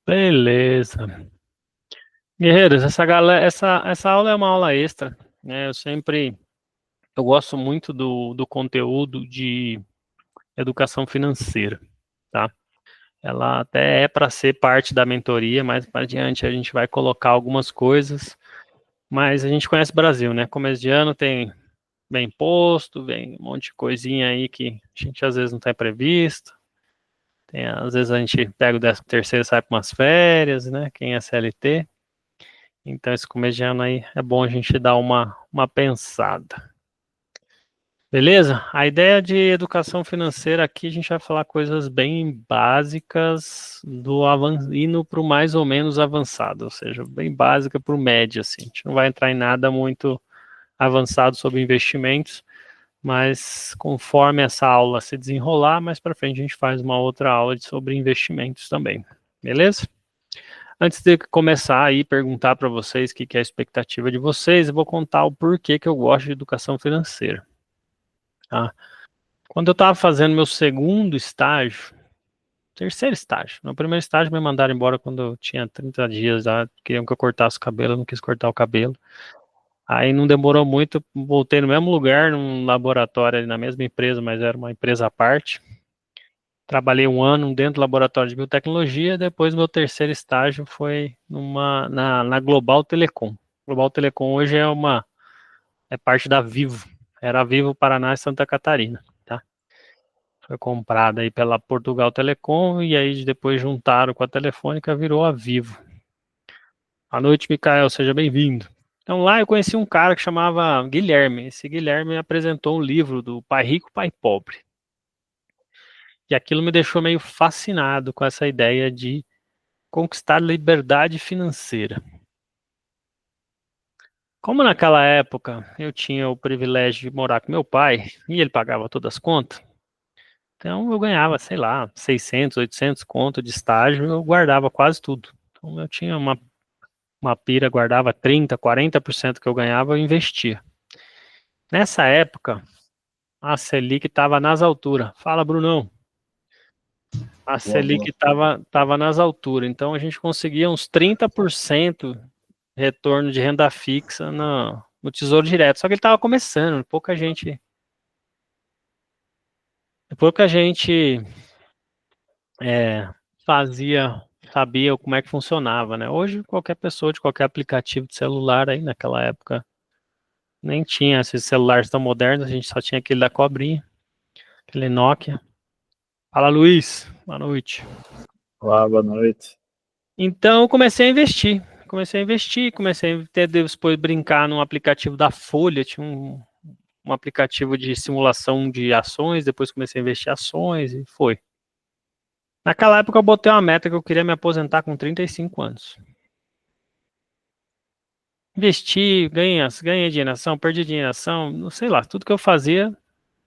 Beleza. Guerreiros, essa aula é uma aula extra, né? Eu gosto muito do conteúdo de educação financeira, tá? Ela até é para ser parte da mentoria, mais para adiante a gente vai colocar algumas coisas, mas a gente conhece o Brasil, né? Começo de ano vem imposto, vem um monte de coisinha aí que a gente às vezes não tem previsto. Às vezes a gente pega o 13º e sai para umas férias, né? Quem é CLT. Então, esse começo de ano aí é bom a gente dar uma pensada. Beleza? A ideia de educação financeira aqui, a gente vai falar coisas bem básicas indo para o mais ou menos avançado, ou seja, bem básica para o médio, assim. A gente não vai entrar em nada muito avançado sobre investimentos, mas conforme essa aula se desenrolar, mais para frente a gente faz uma outra aula sobre investimentos também. Beleza? Antes de começar aí, perguntar para vocês o que é a expectativa de vocês, eu vou contar o porquê que eu gosto de educação financeira. Tá? Quando eu estava fazendo meu terceiro estágio, meu primeiro estágio me mandaram embora quando eu tinha 30 dias, já queriam que eu cortasse o cabelo, eu não quis cortar o cabelo. Aí não demorou muito, voltei no mesmo lugar, num laboratório, na mesma empresa, mas era uma empresa à parte. Trabalhei um ano dentro do laboratório de biotecnologia, depois meu terceiro estágio foi na Global Telecom. Global Telecom hoje é parte da Vivo, era a Vivo Paraná e Santa Catarina, tá? Foi comprada aí pela Portugal Telecom e aí depois juntaram com a Telefônica, virou a Vivo. Boa noite, Micael, seja bem-vindo. Então lá eu conheci um cara que chamava Guilherme. Esse Guilherme me apresentou um livro do Pai Rico, Pai Pobre. E aquilo me deixou meio fascinado com essa ideia de conquistar liberdade financeira. Como naquela época eu tinha o privilégio de morar com meu pai e ele pagava todas as contas, então eu ganhava, sei lá, 600, 800 conto de estágio, eu guardava quase tudo. Então eu tinha uma pira, guardava 30, 40% que eu ganhava, eu investia. Nessa época, a Selic estava nas alturas. Fala, Brunão. A Selic estava nas alturas, então a gente conseguia uns 30% retorno de renda fixa no Tesouro Direto. Só que ele estava começando, pouca gente sabia como é que funcionava, né? Hoje qualquer pessoa de qualquer aplicativo de celular aí naquela época nem tinha esses celulares tão modernos, a gente só tinha aquele da cobrinha, aquele Nokia. Fala, Luiz, boa noite. Olá, boa noite. Então eu comecei a ter depois brincar num aplicativo da Folha, tinha um aplicativo de simulação de ações, depois comecei a investir em ações e foi. Naquela época eu botei uma meta que eu queria me aposentar com 35 anos. Investi, ganhei dinheiro em ação, perdi dinheiro em ação, não sei lá, tudo que eu fazia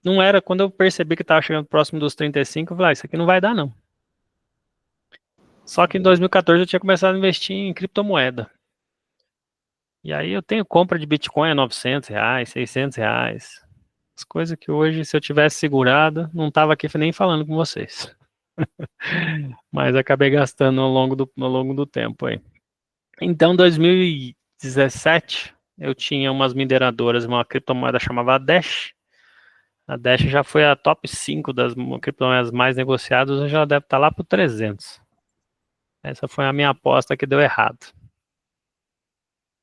não era, quando eu percebi que estava chegando próximo dos 35, eu falei, isso aqui não vai dar não. Só que em 2014 eu tinha começado a investir em criptomoeda. E aí eu tenho compra de Bitcoin a R$900, R$600. As coisas que hoje, se eu tivesse segurado, não estava aqui nem falando com vocês. Mas acabei gastando ao longo do tempo aí. Então, 2017, eu tinha umas mineradoras, uma criptomoeda chamada Dash. A Dash já foi a top 5 das criptomoedas mais negociadas, hoje ela deve estar lá para 300. Essa foi a minha aposta que deu errado.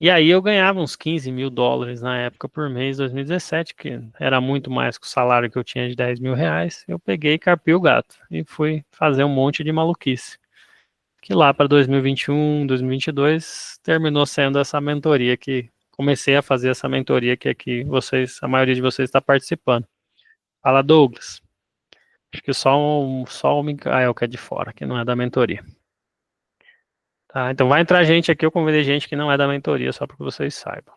E aí eu ganhava uns 15 mil dólares na época por mês, 2017, que era muito mais que o salário que eu tinha de 10 mil reais. Eu peguei e carpi o gato e fui fazer um monte de maluquice. Que lá para 2021, 2022, terminou sendo essa mentoria que comecei a fazer essa mentoria que aqui a maioria de vocês está participando. Fala, Douglas. Acho que só o Mikael que é de fora, que não é da mentoria. Tá, então vai entrar gente aqui, eu convidei gente que não é da mentoria, só para que vocês saibam.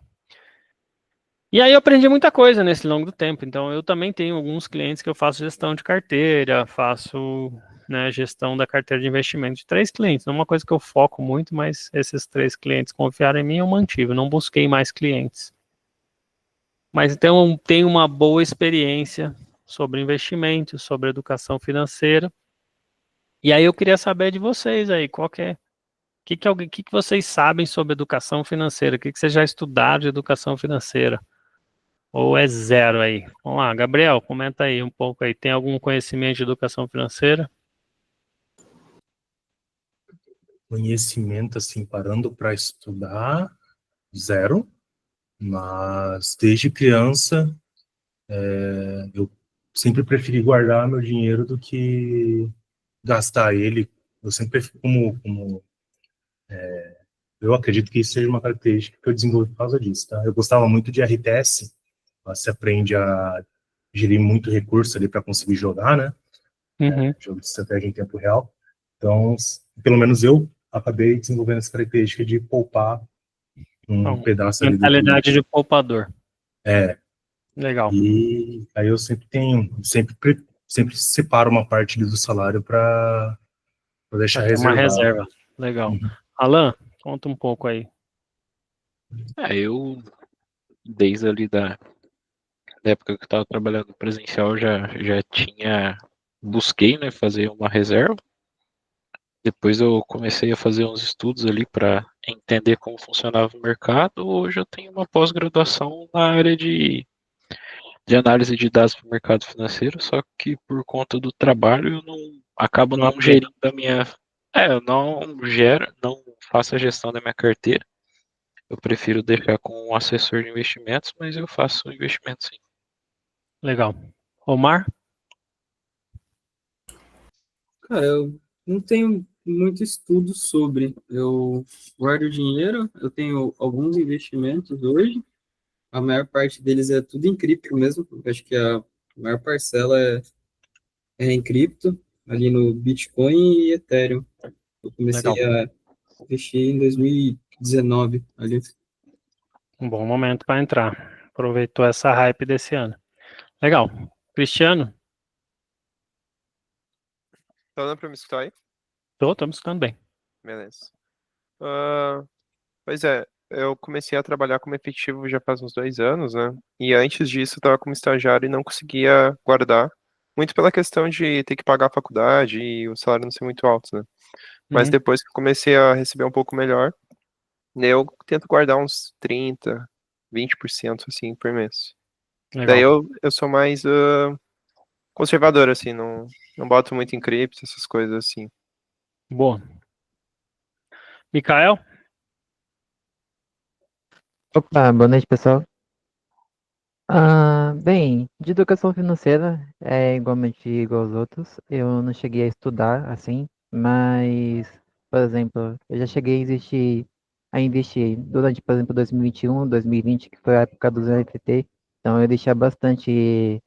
E aí eu aprendi muita coisa nesse longo do tempo. Então eu também tenho alguns clientes que eu faço gestão de carteira, faço, né, gestão da carteira de investimento de 3 clientes. Não é uma coisa que eu foco muito, mas esses 3 clientes confiaram em mim, eu mantive, não busquei mais clientes. Mas então tenho uma boa experiência sobre investimentos, sobre educação financeira. E aí eu queria saber de vocês aí, o que vocês sabem sobre educação financeira? O que vocês já estudaram de educação financeira? Ou é zero aí? Vamos lá, Gabriel, comenta aí um pouco aí. Tem algum conhecimento de educação financeira? Conhecimento, assim, parando para estudar, zero. Mas desde criança, eu sempre preferi guardar meu dinheiro do que gastar ele. Eu sempre, eu acredito que isso seja uma característica que eu desenvolvi por causa disso, tá? Eu gostava muito de RTS, você aprende a gerir muito recurso ali para conseguir jogar, né? Uhum. Jogo de estratégia em tempo real. Então, pelo menos eu acabei desenvolvendo essa característica de poupar um Então, pedaço ali do que... mentalidade de poupador. É, Legal. e aí eu sempre separo uma parte do salário para deixar Vai ter uma reservado. reserva. Legal. Uhum. Alan, conta um pouco aí. Eu, desde ali da época que eu estava trabalhando presencial, já busquei, né, fazer uma reserva. Depois eu comecei a fazer uns estudos ali para entender como funcionava o mercado. Hoje eu tenho uma pós-graduação na área de análise de dados para o mercado financeiro, só que por conta do trabalho eu acabo Não não aplica. gerindo a minha. Eu não faço a gestão da minha carteira. Eu prefiro deixar com um assessor de investimentos, mas eu faço investimento sim. Legal. Omar? Cara, eu não tenho muito estudo sobre. Eu guardo dinheiro, eu tenho alguns investimentos hoje. A maior parte deles é tudo em cripto mesmo. Eu acho que a maior parcela é em cripto, ali no Bitcoin e Ethereum. Eu comecei Legal. a investir em 2019 ali. Um bom momento para entrar. Aproveitou essa hype desse ano. Legal. Cristiano? Tá dando pra me escutar aí? Estamos ficando bem. Beleza. Ah, pois é, eu comecei a trabalhar como efetivo já faz uns 2 anos, né? E antes disso eu tava como estagiário e não conseguia guardar. Muito pela questão de ter que pagar a faculdade e o salário não ser muito alto, né? Mas Uhum. depois que eu comecei a receber um pouco melhor, eu tento guardar uns 30, 20% assim por mês. Daí Legal. eu sou mais conservador, assim, não boto muito em cripto, essas coisas assim. Boa. Mikael? Opa, boa noite, pessoal. Bem, de educação financeira é igualmente igual aos outros. Eu não cheguei a estudar assim, mas, por exemplo, eu já cheguei a investir durante, por exemplo, 2021, 2020, que foi a época dos NFT. Então eu deixei bastante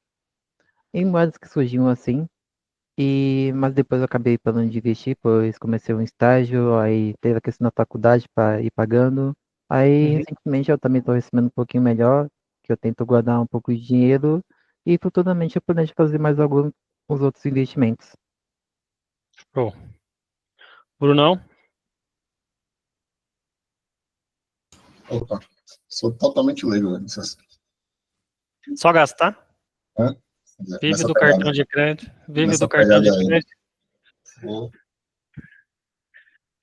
em moedas que surgiam assim. Mas depois eu acabei parando de investir, pois comecei um estágio, aí teve a questão da faculdade para ir pagando. Aí, Uhum. recentemente, eu também estou recebendo um pouquinho melhor, que eu tento guardar um pouco de dinheiro e futuramente eu planejo fazer mais alguns outros investimentos. Show. Brunão? Opa, sou totalmente leigo, né? Só gastar? Hã? Vive Nessa do pegada, cartão de crédito. Vive nessa do cartão de pegada aí. crédito. Vou-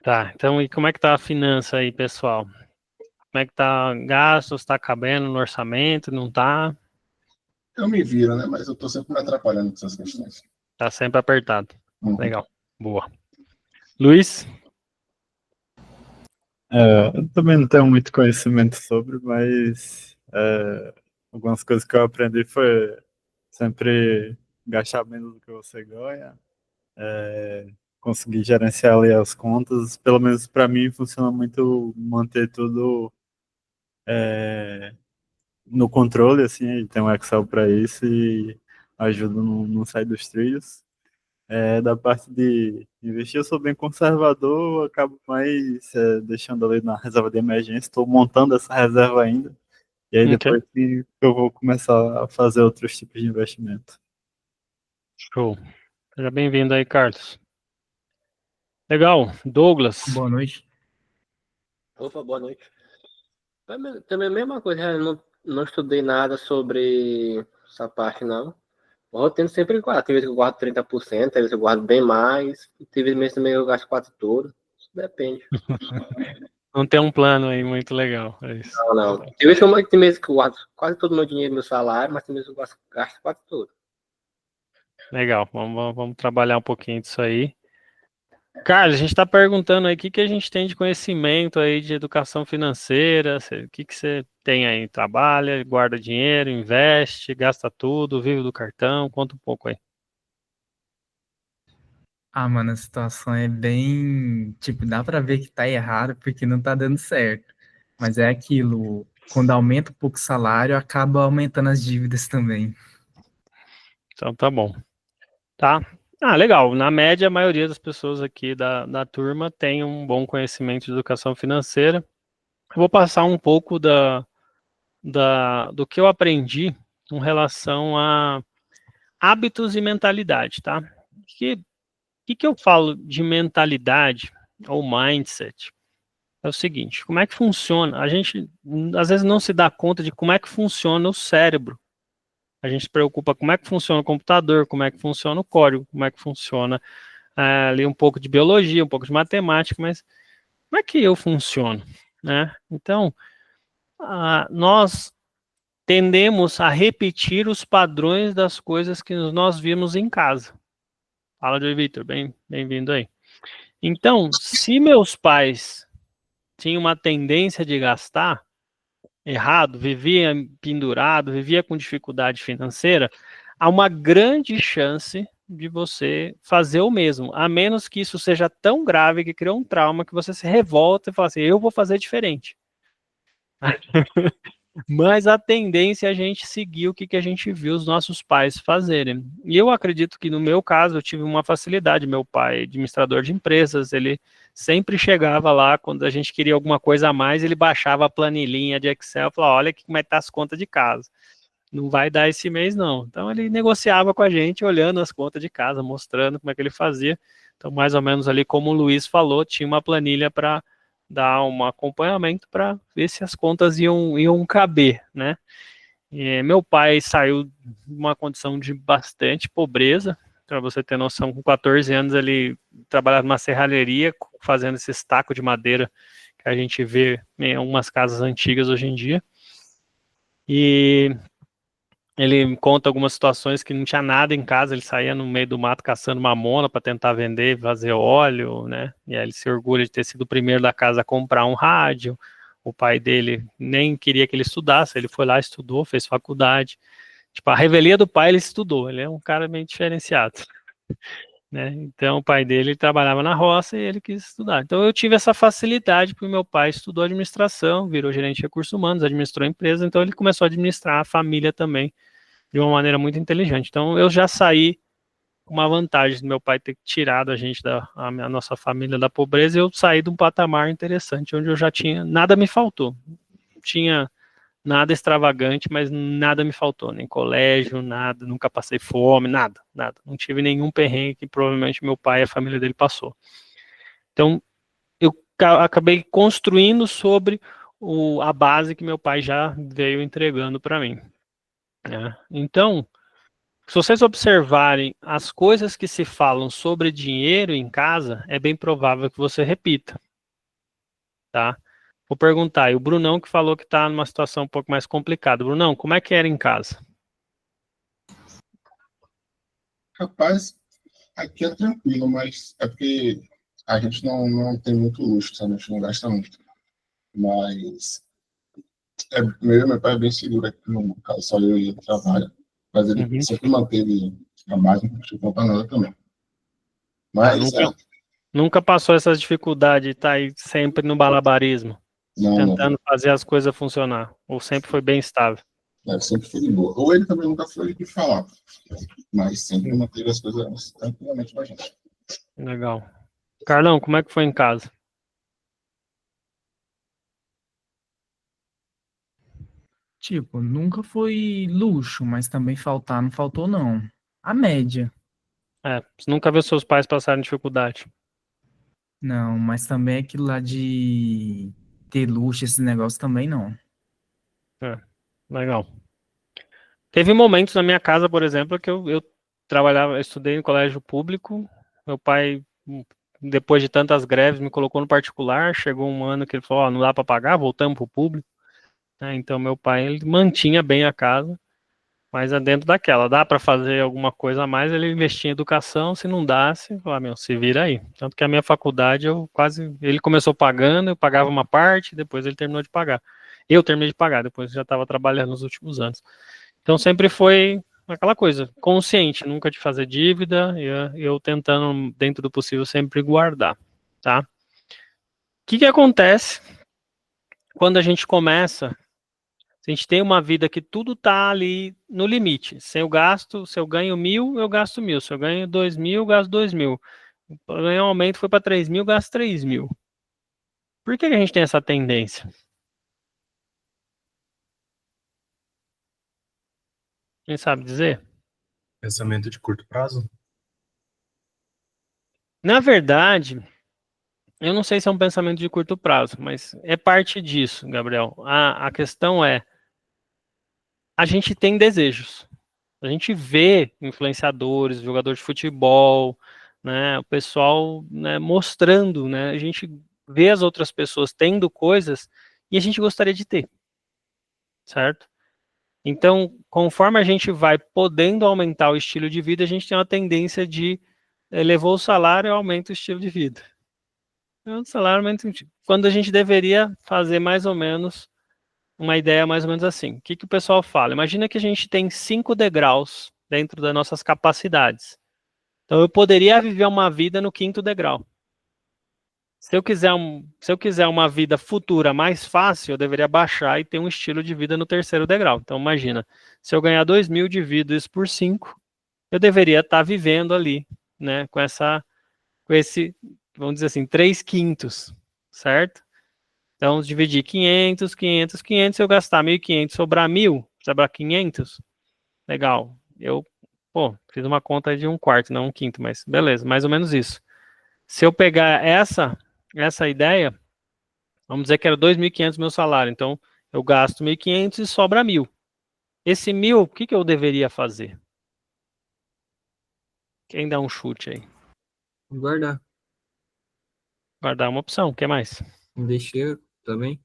Tá, então e como é que tá a finança aí, pessoal? Como é que tá gastos? Tá cabendo no orçamento? Não tá? Eu me viro, né? Mas eu tô sempre me atrapalhando com essas questões. Tá sempre apertado. Uhum. Legal. Boa. Luiz? Eu também não tenho muito conhecimento sobre, mas algumas coisas que eu aprendi foi sempre gastar menos do que você ganha, conseguir gerenciar ali as contas. Pelo menos para mim funciona muito manter tudo no controle, assim, tem um Excel para isso e ajuda a não sair dos trilhos. Da parte de investir, eu sou bem conservador, eu acabo mais deixando ali na reserva de emergência, estou montando essa reserva ainda, e aí Ok. depois que eu vou começar a fazer outros tipos de investimento. Show. Seja bem-vindo aí, Carlos. Legal. Douglas? Boa noite. Opa, boa noite. Também a mesma coisa, eu não estudei nada sobre essa parte, não. Mas eu tento sempre guardar. Tem vezes que eu guardo 30%, tem vezes que eu guardo bem mais, e tem vezes também eu gasto quase todo. Isso depende. Não tem um plano aí muito legal. É isso. Não. Tem vezes que eu guardo quase todo o meu dinheiro, meu salário, mas tem vezes que eu gasto quase todo. Legal, vamos trabalhar um pouquinho disso aí. Carlos, a gente está perguntando aí o que a gente tem de conhecimento aí de educação financeira, o que você tem aí? Trabalha, guarda dinheiro, investe, gasta tudo, vive do cartão, conta um pouco aí. Ah, mano, a situação é bem, tipo, dá pra ver que tá errado porque não tá dando certo. Mas é aquilo, quando aumenta um pouco o salário, acaba aumentando as dívidas também. Então tá bom. Tá? Ah, legal. Na média, a maioria das pessoas aqui da turma tem um bom conhecimento de educação financeira. Eu vou passar um pouco do que eu aprendi com relação a hábitos e mentalidade, tá? O que eu falo de mentalidade ou mindset? É o seguinte, como é que funciona? A gente, às vezes, não se dá conta de como é que funciona o cérebro. A gente se preocupa como é que funciona o computador, como é que funciona o código, como é que funciona ali um pouco de biologia, um pouco de matemática, mas como é que eu funciono, né? Então, nós tendemos a repetir os padrões das coisas que nós vimos em casa. Fala, Joey Vitor, bem-vindo aí. Então, se meus pais tinham uma tendência de gastar errado, vivia pendurado, vivia com dificuldade financeira, há uma grande chance de você fazer o mesmo, a menos que isso seja tão grave que criou um trauma que você se revolta e fala assim, eu vou fazer diferente. Mas a tendência é a gente seguir o que a gente viu os nossos pais fazerem. E eu acredito que no meu caso eu tive uma facilidade. Meu pai, administrador de empresas, ele sempre chegava lá quando a gente queria alguma coisa a mais, ele baixava a planilhinha de Excel e falava, olha aqui como é que tá as contas de casa. Não vai dar esse mês não. Então ele negociava com a gente, olhando as contas de casa, mostrando como é que ele fazia. Então mais ou menos ali como o Luiz falou, tinha uma planilha para dar um acompanhamento para ver se as contas iam caber, né? E meu pai saiu de uma condição de bastante pobreza, para você ter noção, com 14 anos ele trabalhava numa serralheria, fazendo esse taco de madeira que a gente vê em algumas casas antigas hoje em dia. E ele conta algumas situações que não tinha nada em casa, ele saía no meio do mato caçando mamona para tentar vender, fazer óleo, né? E aí ele se orgulha de ter sido o primeiro da casa a comprar um rádio. O pai dele nem queria que ele estudasse, ele foi lá, estudou, fez faculdade. Tipo, a revelia do pai ele estudou, ele é um cara meio diferenciado, né? Então o pai dele trabalhava na roça e ele quis estudar. Então eu tive essa facilidade porque meu pai estudou administração, virou gerente de recursos humanos, administrou a empresa, então ele começou a administrar a família também de uma maneira muito inteligente. Então eu já saí com uma vantagem do meu pai ter tirado a gente a nossa família da pobreza, e eu saí de um patamar interessante onde eu já tinha, nada me faltou. Não tinha nada extravagante, mas nada me faltou, nem colégio, nada, nunca passei fome, nada. Não tive nenhum perrengue que provavelmente meu pai e a família dele passou. Então, eu acabei construindo sobre a base que meu pai já veio entregando para mim. Né? Então, se vocês observarem as coisas que se falam sobre dinheiro em casa, é bem provável que você repita. Tá? Vou perguntar, e o Brunão que falou que está numa situação um pouco mais complicada. Brunão, como é que era em casa? Rapaz, aqui é tranquilo, mas é porque a gente não tem muito luxo, sabe? A gente não gasta muito. Mas meu pai é bem seguro aqui no caso, só eu e ele trabalha. Mas ele sempre manteve a base, não tinha conta nada também. Mas nunca passou essas dificuldades, tá aí sempre no balabarismo, tentando fazer as coisas funcionar, ou sempre foi bem estável? Sempre foi de boa. Ou ele também nunca foi de falar, mas sempre manteve as coisas tranquilamente com a gente. Legal. Carlão, como é que foi em casa? Tipo, nunca foi luxo, mas também faltar não faltou, não. A média. Você nunca viu seus pais passarem dificuldade? Não, mas também aquilo lá de ter luxo, esse negócio também não. Legal. Teve momentos na minha casa, por exemplo, que eu trabalhava, eu estudei em colégio público, meu pai, depois de tantas greves, me colocou no particular, chegou um ano que ele falou, não dá para pagar, voltamos para o público, né? Então meu pai, ele mantinha bem a casa, mas é dentro daquela, dá para fazer alguma coisa a mais, ele investia em educação, se não desse, falava, se vira aí. Tanto que a minha faculdade, ele começou pagando, eu pagava uma parte, depois ele terminou de pagar. Eu terminei de pagar, depois já estava trabalhando nos últimos anos. Então sempre foi aquela coisa, consciente, nunca de fazer dívida, e eu tentando, dentro do possível, sempre guardar, tá? O que acontece quando a gente começa, se a gente tem uma vida que tudo tá ali no limite, se eu ganho 1.000, eu gasto 1.000, se eu ganho 2.000, eu gasto 2.000, eu ganho um aumento, foi para 3.000, eu gasto 3.000. Por que a gente tem essa tendência? Quem sabe dizer? Pensamento de curto prazo? Na verdade, eu não sei se é um pensamento de curto prazo, mas é parte disso, Gabriel. A questão é, a gente tem desejos. A gente vê influenciadores, jogadores de futebol, né, o pessoal, né, mostrando, né, a gente vê as outras pessoas tendo coisas e a gente gostaria de ter, certo? Então, conforme a gente vai podendo aumentar o estilo de vida, a gente tem uma tendência de elevou o salário e aumenta o estilo de vida. O salário aumenta, quando a gente deveria fazer mais ou menos uma ideia mais ou menos assim. O que o pessoal fala? Imagina que a gente tem 5 degraus dentro das nossas capacidades. Então, eu poderia viver uma vida no 5º degrau. Se eu quiser uma vida futura mais fácil, eu deveria baixar e ter um estilo de vida no 3º degrau. Então, imagina, se eu ganhar 2.000, divido isso por 5, eu deveria estar vivendo ali, né, com esse, vamos dizer assim, 3/5, certo? Então, dividir 500, 500, 500, se eu gastar 1.500, sobrar 1.000, sobrar 500, legal. Eu, fiz uma conta de 1/4, não 1/5, mas beleza, mais ou menos isso. Se eu pegar essa ideia, vamos dizer que era 2.500 meu salário, então eu gasto 1.500 e sobra 1.000. Esse 1.000, o que eu deveria fazer? Quem dá um chute aí? Guardar. Guardar uma opção, o que mais? Investir também.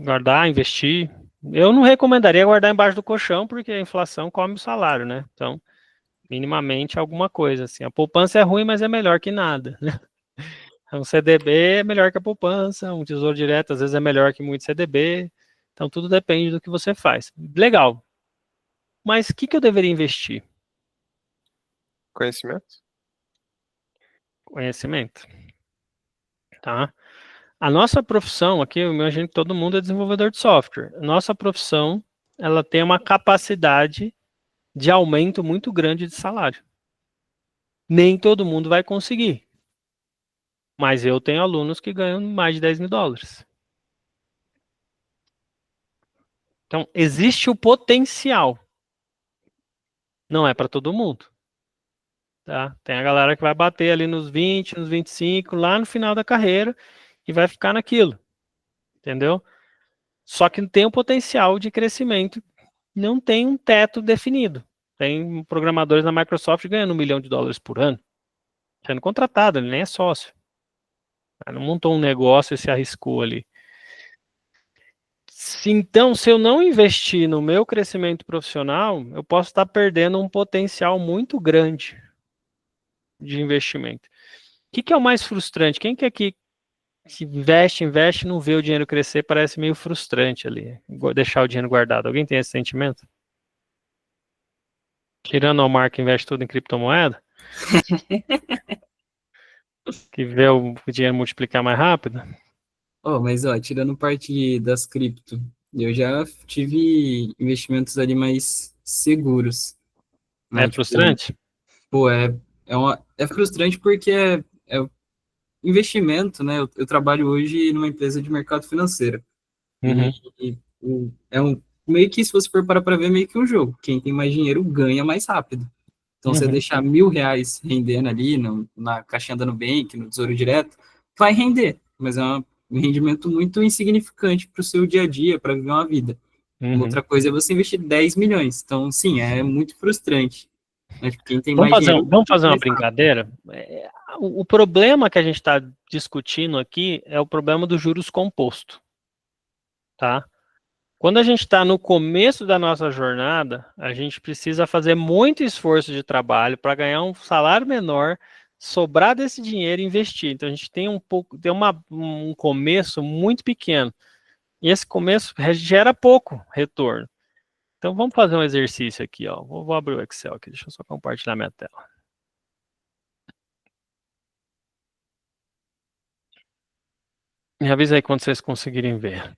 Guardar, investir. Eu não recomendaria guardar embaixo do colchão, porque a inflação come o salário, né? Então, minimamente alguma coisa, assim. A poupança é ruim, mas é melhor que nada, né? Um CDB é melhor que a poupança, um tesouro direto às vezes é melhor que muito CDB. Então, tudo depende do que você faz. Legal. Mas o que eu deveria investir? Conhecimento? Conhecimento. Tá? A nossa profissão aqui, eu imagino que todo mundo é desenvolvedor de software. A nossa profissão, ela tem uma capacidade de aumento muito grande de salário. Nem todo mundo vai conseguir. Mas eu tenho alunos que ganham mais de 10 mil dólares. Então, existe o potencial. Não é para todo mundo. Tá? Tem a galera que vai bater ali nos 20, nos 25, lá no final da carreira, e vai ficar naquilo. Entendeu? Só que tem um potencial de crescimento, não tem um teto definido. Tem programadores na Microsoft ganhando $1 milhão por ano, sendo contratado, ele nem é sócio. Ele não montou um negócio e se arriscou ali. Então, se eu não investir no meu crescimento profissional, eu posso estar perdendo um potencial muito grande de investimento. O que é o mais frustrante? Quem que aqui se investe e não vê o dinheiro crescer, parece meio frustrante ali, deixar o dinheiro guardado. Alguém tem esse sentimento? Tirando o Mark que investe tudo em criptomoeda? Que vê o dinheiro multiplicar mais rápido? Mas tirando parte das cripto, eu já tive investimentos ali mais seguros. Né? É frustrante? É frustrante porque é investimento, né? Eu trabalho hoje numa empresa de mercado financeiro. Uhum. Meio que, se você for parar para ver, meio que um jogo. Quem tem mais dinheiro ganha mais rápido. Então, você deixar R$1.000 rendendo ali na caixinha da Nubank, no Tesouro Direto, vai render, mas é um rendimento muito insignificante para o seu dia a dia, para viver uma vida. Uhum. Outra coisa é você investir 10 milhões. Então, sim, é muito frustrante. Mas quem tem Vamos mais fazer, dinheiro... vamos fazer uma mais rápido. brincadeira? O problema que a gente está discutindo aqui é o problema do juros composto, tá? Quando a gente está no começo da nossa jornada, a gente precisa fazer muito esforço de trabalho para ganhar um salário menor, sobrar desse dinheiro e investir. Então a gente tem um começo muito pequeno. E esse começo gera pouco retorno. Então vamos fazer um exercício aqui, ó. Vou abrir o Excel aqui, deixa eu só compartilhar minha tela. Me avisa aí quando vocês conseguirem ver.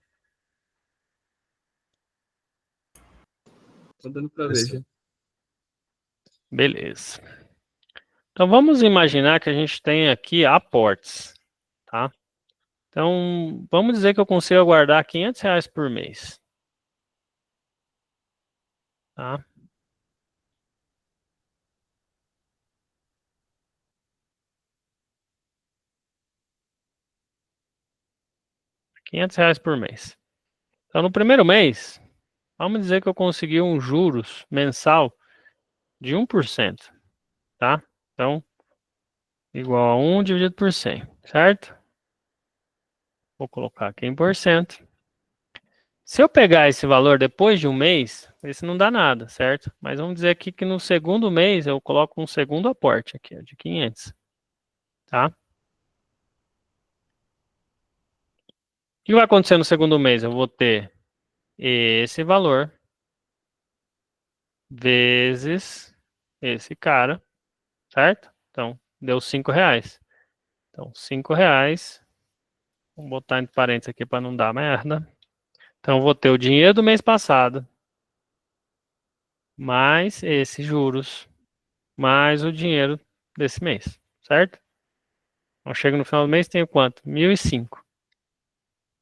Tá dando para ver já. Beleza. Então vamos imaginar que a gente tem aqui aportes, tá? Então vamos dizer que eu consigo guardar R$ 500 por mês, tá? R$ 500 por mês. Então no primeiro mês, vamos dizer que eu consegui um juros mensal de 1%, tá? Então igual a 1 dividido por 100, certo? Vou colocar aqui em porcento. Se eu pegar esse valor depois de um mês, esse não dá nada, certo? Mas vamos dizer aqui que no segundo mês eu coloco um segundo aporte aqui, ó, de 500, tá? O que vai acontecer no segundo mês? Eu vou ter esse valor vezes esse cara, certo? Então, deu R$ 5. Então, R$ 5. Vamos botar entre parênteses aqui para não dar merda. Então, eu vou ter o dinheiro do mês passado, mais esses juros, mais o dinheiro desse mês, certo? Então, chego no final do mês, tenho quanto? 1.005.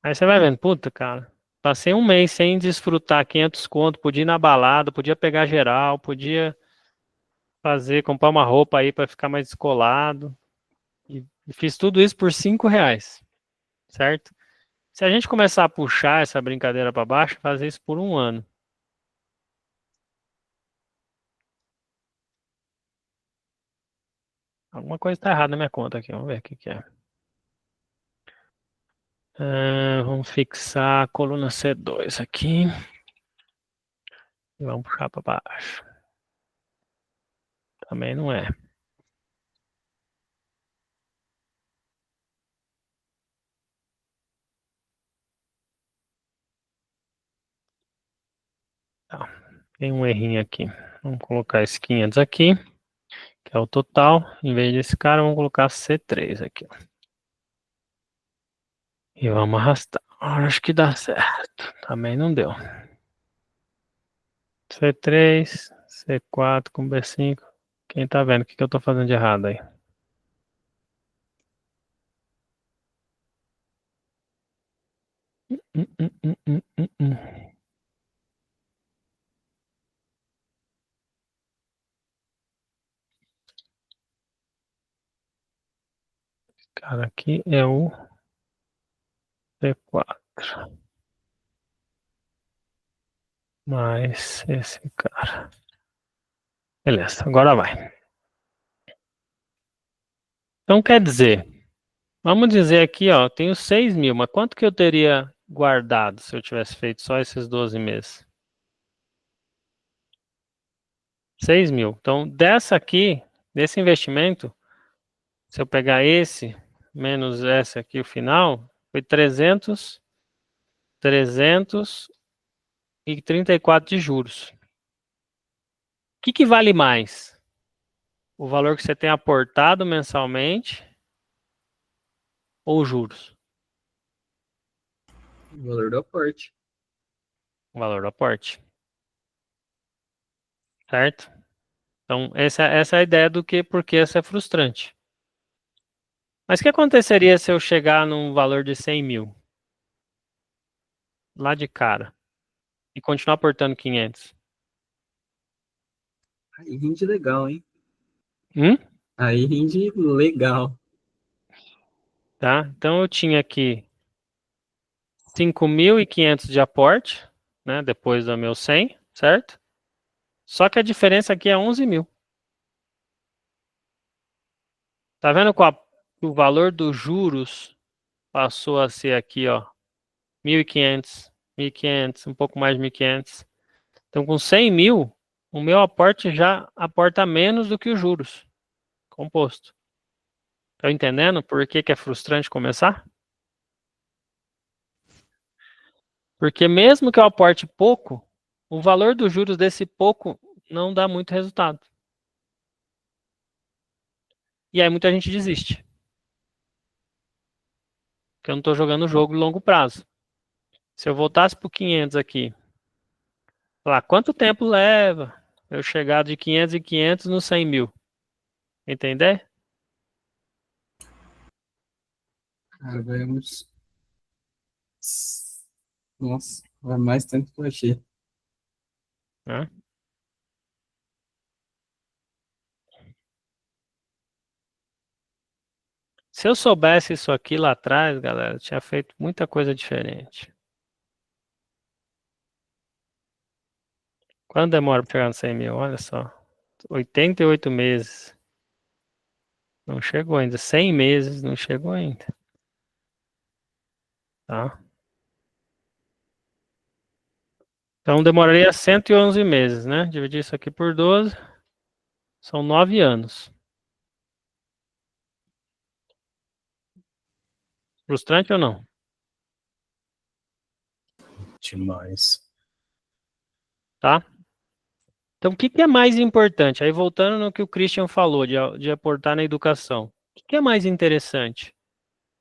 Aí você vai vendo, puta, cara, passei um mês sem desfrutar 500 conto, podia ir na balada, podia pegar geral, podia comprar uma roupa aí para ficar mais descolado. E fiz tudo isso por R$ 5, certo? Se a gente começar a puxar essa brincadeira para baixo, fazer isso por um ano. Alguma coisa está errada na minha conta aqui, vamos ver o que é. Vamos fixar a coluna C2 aqui. E vamos puxar para baixo. Também não é. Tá. Tem um errinho aqui. Vamos colocar esse 500 aqui, que é o total. Em vez desse cara, vamos colocar C3 aqui. Ó. E vamos arrastar. Acho que dá certo. Também não deu. C3, C4 com B5. Quem tá vendo o que eu tô fazendo de errado aí? Cara, aqui é o C4. Mais esse cara. Beleza, agora vai. Então quer dizer, vamos dizer aqui, ó, tenho 6.000, mas quanto que eu teria guardado se eu tivesse feito só esses 12 meses? 6.000. Então, desse investimento, se eu pegar esse, menos esse aqui, o final, foi 334 de juros. O que vale mais? O valor que você tem aportado mensalmente ou juros? O valor do aporte. O valor do aporte. Certo? Então, essa é a ideia do que, porque essa é frustrante. Mas o que aconteceria se eu chegar num valor de 100.000? Lá de cara. E continuar aportando 500? Aí rende legal, hein? Hum? Aí rende legal. Tá? Então, eu tinha aqui 5.500 de aporte, né? Depois do meu 100, certo? Só que a diferença aqui é 11 mil. Tá vendo o valor dos juros passou a ser aqui, ó, 1.500, 1.500, um pouco mais de 1.500. Então, com 100 mil, o meu aporte já aporta menos do que os juros composto. Tá entendendo por que que é frustrante começar? Porque mesmo que eu aporte pouco, o valor dos juros desse pouco não dá muito resultado. E aí muita gente desiste. Porque eu não estou jogando o jogo de longo prazo. Se eu voltasse para 500 aqui, lá, quanto tempo leva eu chegar de 500 em 500 no 100 mil? Entender? Cara, vai uns. Nossa, vai mais tempo que eu achei. Né? Se eu soubesse isso aqui lá atrás, galera, eu tinha feito muita coisa diferente. Quanto demora para chegar no 100 mil? Olha só. 88 meses. Não chegou ainda. 100 meses, não chegou ainda. Tá? Então demoraria 111 meses, né? Dividir isso aqui por 12. São 9 anos. Frustrante ou não? Demais. Tá? Então, o que que é mais importante? Aí, voltando no que o Christian falou, de aportar na educação. O que que é mais interessante?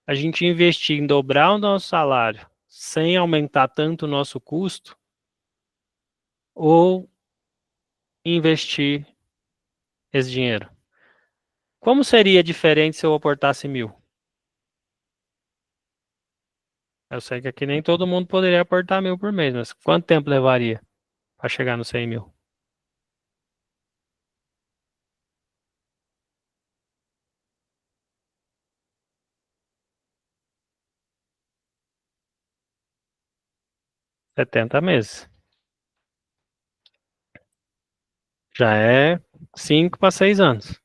A gente investir em dobrar o nosso salário sem aumentar tanto o nosso custo ou investir esse dinheiro? Como seria diferente se eu aportasse 1.000? Eu sei que aqui nem todo mundo poderia aportar 1.000 por mês, mas quanto tempo levaria para chegar no 100 mil? Setenta meses. Já é 5 para 6 anos.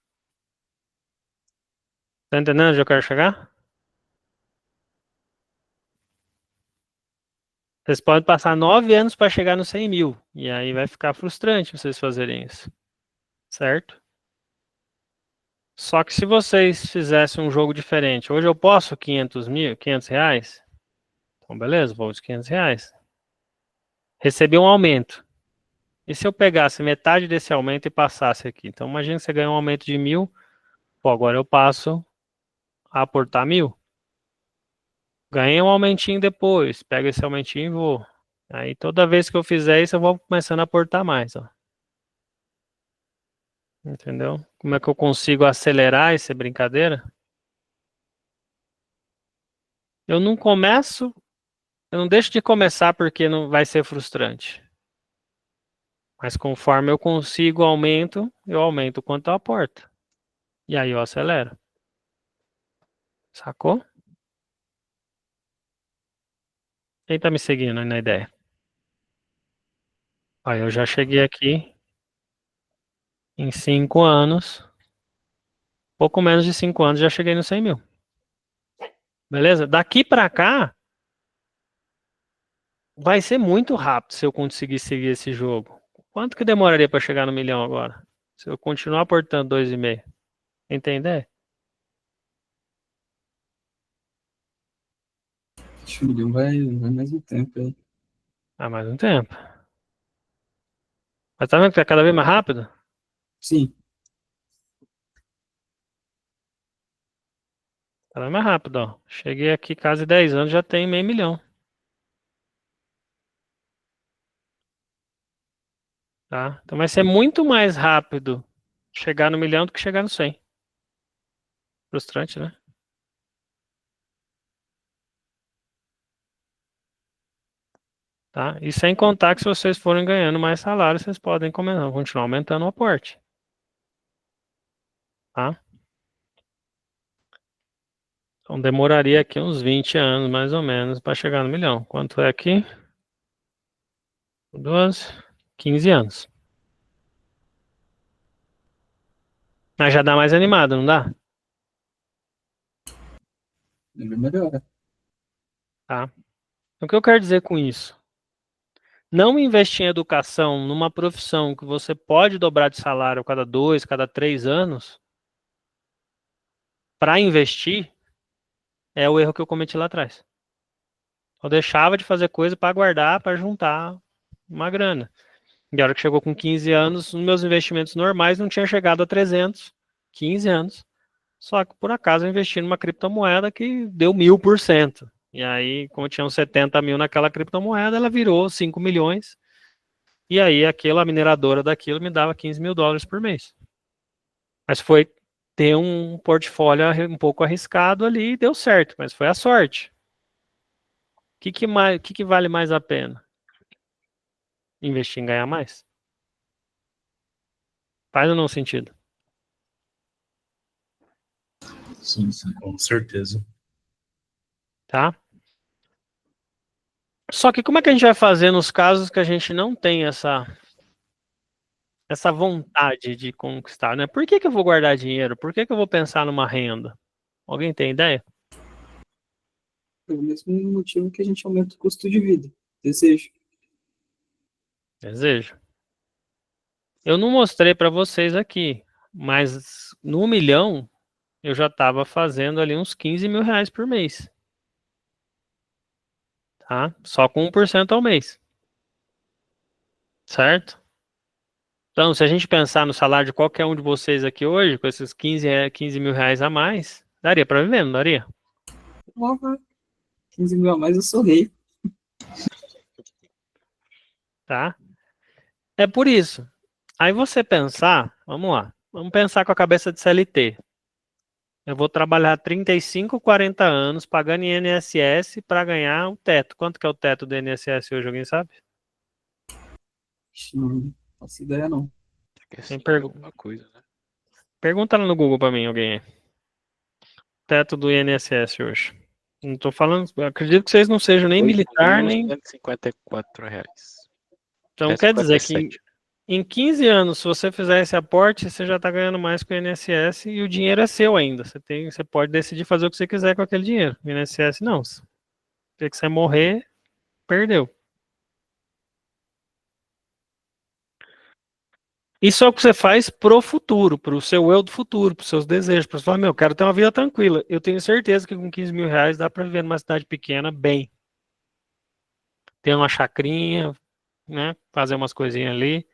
Tá entendendo onde eu quero chegar? Vocês podem passar 9 anos para chegar no 100 mil. E aí vai ficar frustrante vocês fazerem isso. Certo? Só que se vocês fizessem um jogo diferente, hoje eu posso 500 mil, 500 reais? Então beleza, vou de 500 reais. Recebi um aumento. E se eu pegasse metade desse aumento e passasse aqui? Então imagina que você ganhou um aumento de 1.000. Pô, agora eu passo a aportar 1.000. Ganhei um aumentinho depois. Pego esse aumentinho e vou. Aí toda vez que eu fizer isso, eu vou começando a aportar mais, ó. Entendeu? Como é que eu consigo acelerar essa brincadeira? Eu não começo, eu não deixo de começar porque não vai ser frustrante. Mas conforme eu consigo eu aumento o quanto eu aporto. E aí eu acelero. Sacou? Quem tá me seguindo aí na ideia? Aí eu já cheguei aqui em 5 anos. Pouco menos de 5 anos já cheguei no 100 mil. Beleza? Daqui pra cá, vai ser muito rápido se eu conseguir seguir esse jogo. Quanto que demoraria para chegar no 1.000.000 agora? Se eu continuar aportando 2,5. Entender? Acho que o milhão vai mais um tempo aí. Ah, mais um tempo. Mas tá vendo que tá cada vez mais rápido? Sim. Cada vez mais rápido, ó. Cheguei aqui quase 10 anos, já tem 500.000. Tá? Então vai ser muito mais rápido chegar no 1.000.000 do que chegar no 100. Frustrante, né? Tá? E sem contar que se vocês forem ganhando mais salário, vocês podem continuar aumentando o aporte. Tá? Então demoraria aqui uns 20 anos, mais ou menos, para chegar no 1.000.000. Quanto é aqui? 12, 15 anos. Mas já dá mais animado, não dá? Ele melhora. Tá. O que eu quero dizer com isso? Não investir em educação numa profissão que você pode dobrar de salário a cada 2, cada 3 anos, para investir, é o erro que eu cometi lá atrás. Eu deixava de fazer coisa para guardar, para juntar uma grana. E a hora que chegou com 15 anos, os meus investimentos normais não tinham chegado a 300, 15 anos. Só que, por acaso, eu investi numa criptomoeda que deu 1000%. E aí, como tinha uns 70 mil naquela criptomoeda, ela virou 5 milhões. E aí, aquela mineradora daquilo me dava 15 mil dólares por mês. Mas foi ter um portfólio um pouco arriscado ali e deu certo, mas foi a sorte. O que vale mais a pena? Investir em ganhar mais? Faz ou não sentido? Sim, com certeza. Tá? Só que como é que a gente vai fazer nos casos que a gente não tem essa vontade de conquistar, né? Por que eu vou guardar dinheiro? Por que eu vou pensar numa renda? Alguém tem ideia? Pelo mesmo motivo que a gente aumenta o custo de vida. Desejo. Desejo. Eu não mostrei para vocês aqui, mas no 1 milhão eu já estava fazendo ali uns 15 mil reais por mês. Tá? Só com 1% ao mês. Certo? Então, se a gente pensar no salário de qualquer um de vocês aqui hoje, com esses 15 mil reais a mais, daria para viver, não daria? 15 mil a mais eu sou rei. Tá? É por isso. Aí você pensar, vamos lá, vamos pensar com a cabeça de CLT. Eu vou trabalhar 35, 40 anos pagando INSS para ganhar o teto. Quanto que é o teto do INSS hoje, alguém sabe? Não faço ideia, não. Tem pergunta? Alguma coisa, né? Pergunta lá no Google para mim, alguém. Teto do INSS hoje. Não tô falando, acredito que vocês não sejam nem militar, nem... R$8.254. Então quer dizer que em 15 anos, se você fizer esse aporte, você já está ganhando mais que o INSS e o dinheiro é seu ainda. Você pode decidir fazer o que você quiser com aquele dinheiro. O INSS não. Se você morrer, perdeu. Isso é o que você faz pro futuro, pro seu eu do futuro, pros seus desejos. Para você falar, eu quero ter uma vida tranquila. Eu tenho certeza que com 15 mil reais dá para viver numa cidade pequena bem. Ter uma chacrinha, né? Fazer umas coisinhas ali.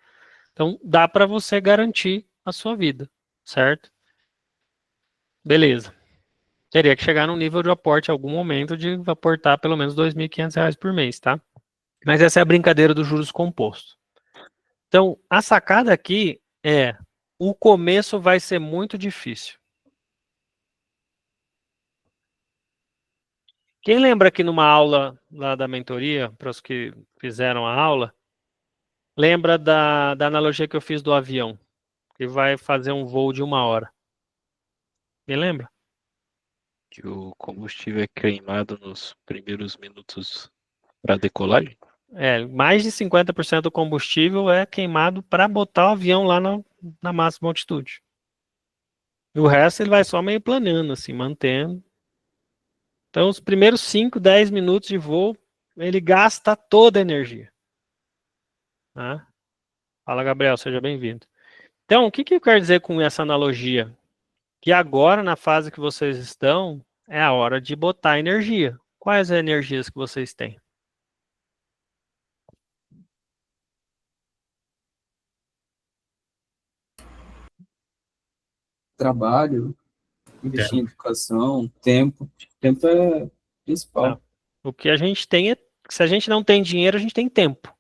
Então, dá para você garantir a sua vida, certo? Beleza. Teria que chegar num nível de aporte em algum momento de aportar pelo menos R$2.500 por mês, tá? Mas essa é a brincadeira dos juros compostos. Então, a sacada aqui é, o começo vai ser muito difícil. Quem lembra que numa aula lá da mentoria, para os que fizeram a aula, lembra da analogia que eu fiz do avião, que vai fazer um voo de 1 hora? Me lembra? Que o combustível é queimado nos primeiros minutos para decolagem? Mais de 50% do combustível é queimado para botar o avião lá na máxima altitude. E o resto ele vai só meio planando, assim, mantendo. Então, os primeiros 5, 10 minutos de voo, ele gasta toda a energia. Tá? Fala, Gabriel, seja bem-vindo. Então, o que eu quero dizer com essa analogia? Que agora, na fase que vocês estão, é a hora de botar energia. Quais energias que vocês têm? Trabalho, investir em educação, tempo. Tempo é principal. Tá. O que a gente tem é, se a gente não tem dinheiro, a gente tem tempo.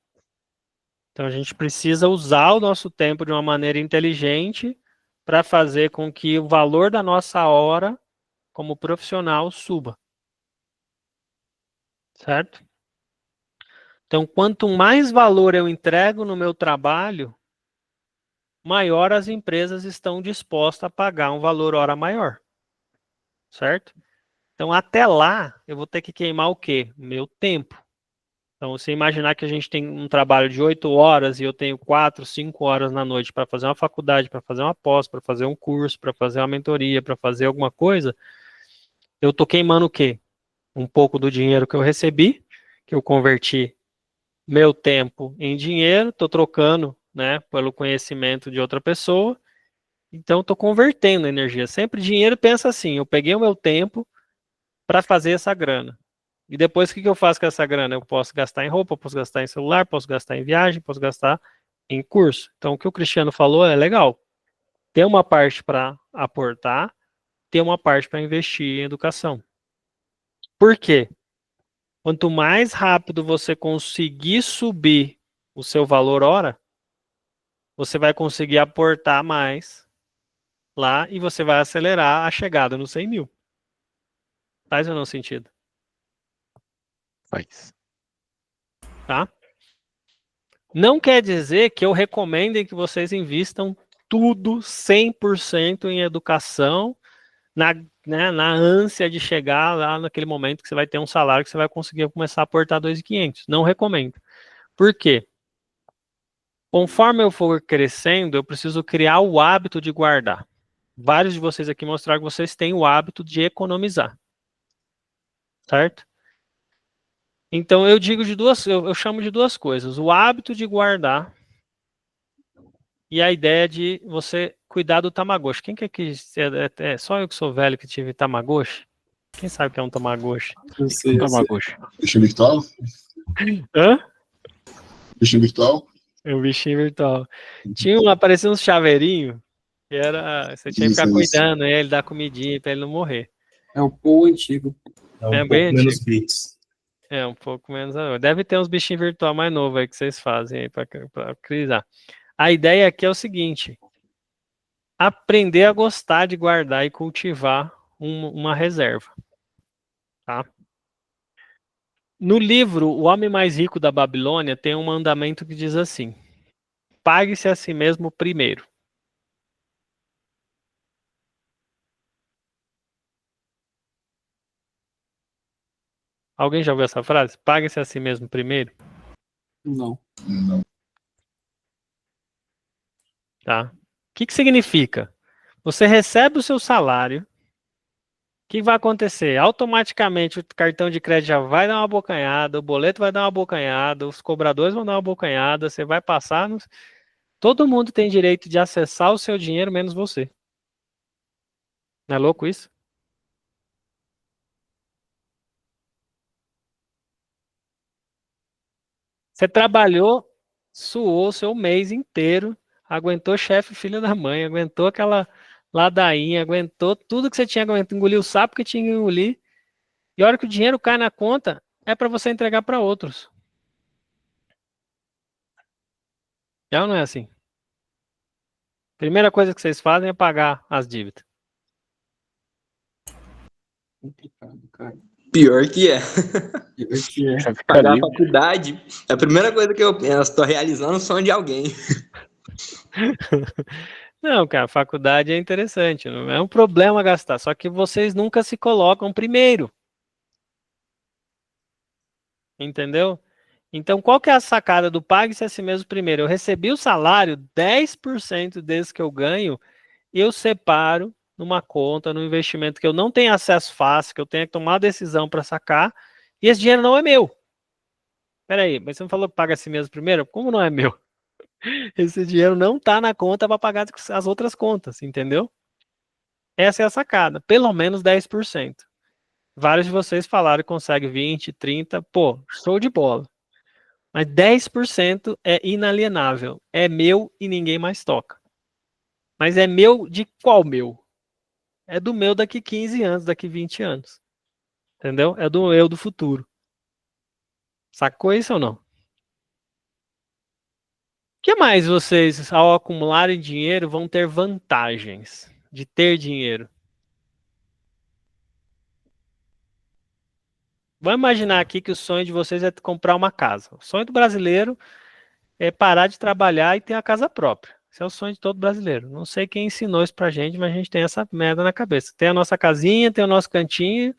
Então a gente precisa usar o nosso tempo de uma maneira inteligente para fazer com que o valor da nossa hora como profissional suba. Certo? Então, quanto mais valor eu entrego no meu trabalho, maior as empresas estão dispostas a pagar um valor hora maior. Certo? Então, até lá, eu vou ter que queimar o quê? Meu tempo. Então, se imaginar que a gente tem um trabalho de 8 horas e eu tenho 4, 5 horas na noite para fazer uma faculdade, para fazer uma pós, para fazer um curso, para fazer uma mentoria, para fazer alguma coisa, eu tô queimando o quê? Um pouco do dinheiro que eu recebi, que eu converti meu tempo em dinheiro, tô trocando, né, pelo conhecimento de outra pessoa, então tô convertendo energia. Sempre dinheiro pensa assim, eu peguei o meu tempo para fazer essa grana. E depois, o que eu faço com essa grana? Eu posso gastar em roupa, posso gastar em celular, posso gastar em viagem, posso gastar em curso. Então, o que o Cristiano falou é legal. Tem uma parte para aportar, tem uma parte para investir em educação. Por quê? Quanto mais rápido você conseguir subir o seu valor hora, você vai conseguir aportar mais lá e você vai acelerar a chegada nos 100 mil. Faz ou não sentido? Faz. Tá? Não quer dizer que eu recomendo que vocês invistam tudo 100% em educação, na ânsia de chegar lá naquele momento que você vai ter um salário que você vai conseguir começar a aportar 2.500. Não recomendo. Por quê? Conforme eu for crescendo, eu preciso criar o hábito de guardar. Vários de vocês aqui mostraram que vocês têm o hábito de economizar. Certo? Então eu digo eu chamo de duas coisas. O hábito de guardar e a ideia de você cuidar do Tamagotchi. Quem que aqui é só eu que sou velho que tive Tamagotchi? Quem sabe o que é um Tamagotchi? Eu sei. Tamagotchi. Bichinho virtual? Hã? Bichinho virtual? É um bichinho virtual. Aparecia uns chaveirinhos que era. Você tinha que ficar Isso. cuidando ele, dar comidinha pra ele não morrer. É o Paul antigo. É um É pouco bem menos bits. É, um pouco menos. Deve ter uns bichinhos virtual mais novos aí que vocês fazem aí pra criar. A ideia aqui é o seguinte: aprender a gostar de guardar e cultivar uma reserva. Tá? No livro O Homem Mais Rico da Babilônia tem um mandamento que diz assim: pague-se a si mesmo primeiro. Alguém já ouviu essa frase? Pague-se a si mesmo primeiro? Não. Não. Tá? O que significa? Você recebe o seu salário, o que vai acontecer? Automaticamente o cartão de crédito já vai dar uma abocanhada, o boleto vai dar uma abocanhada, os cobradores vão dar uma abocanhada, você vai passar... Todo mundo tem direito de acessar o seu dinheiro, menos você. Não é louco isso? Você trabalhou, suou o seu mês inteiro, aguentou chefe filho da mãe, aguentou aquela ladainha, aguentou tudo que você tinha aguentado, engoliu o sapo que tinha que engolir, e a hora que o dinheiro cai na conta, é para você entregar para outros. Já não é assim? Primeira coisa que vocês fazem é pagar as dívidas. Complicado, cara. Pior que é. Pior que é. Já fica Pagar a livre. faculdade, a primeira coisa que eu penso, tô realizando o sonho de alguém. Não, cara, faculdade é interessante, não é um problema gastar, só que vocês nunca se colocam primeiro. Entendeu? Então, qual que é a sacada do pague-se a si mesmo primeiro? Eu recebi o salário, 10% desse que eu ganho, eu separo numa conta, num investimento que eu não tenho acesso fácil, que eu tenho que tomar a decisão para sacar, e esse dinheiro não é meu. Peraí, mas você não falou que paga a si mesmo primeiro? Como não é meu? Esse dinheiro não está na conta para pagar as outras contas, entendeu? Essa é a sacada, pelo menos 10%. Vários de vocês falaram que consegue 20, 30, pô, show de bola. Mas 10% é inalienável, é meu e ninguém mais toca. Mas é meu de qual meu? É do meu daqui 15 anos, daqui 20 anos. Entendeu? É do eu do futuro. Sacou isso ou não? O que mais vocês, ao acumularem dinheiro, vão ter vantagens de ter dinheiro? Vamos imaginar aqui que o sonho de vocês é comprar uma casa. O sonho do brasileiro é parar de trabalhar e ter a casa própria. Esse é o sonho de todo brasileiro. Não sei quem ensinou isso pra gente, mas a gente tem essa merda na cabeça. Tem a nossa casinha, tem o nosso cantinho